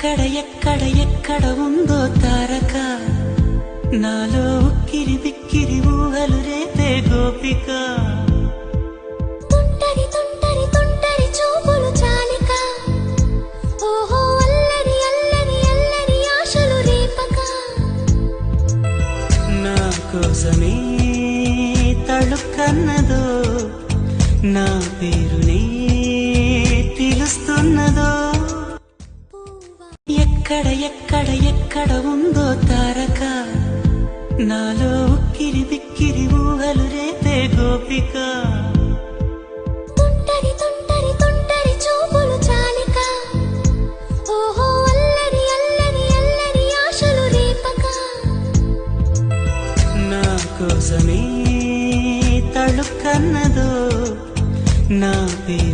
ఎక్కడ ఉందో తారక నాలో ఉక్కిరి బిక్కిరి ఊహలు రేపే గోపిక తుంటరి తుంటరి తుంటరి చూపులు చాలిక ఓహో అల్లరి అల్లరి అల్లరి ఆశలు రేపక నా కోసమే తళుక్కన్నదో నా పేరునే పిలుస్తున్నదో ఎక్కడ ఉందో తారక నాలో ఉక్కిరి బిక్కిరి ఊహలు రేపే గోపిక తుంటరి తుంటరి తుంటరి చూపులు చాలిక ఓహో అల్లరి అల్లరి అల్లరి ఆశలు రేపక నా కోసమే తళుక్కన్నదో నా పేరు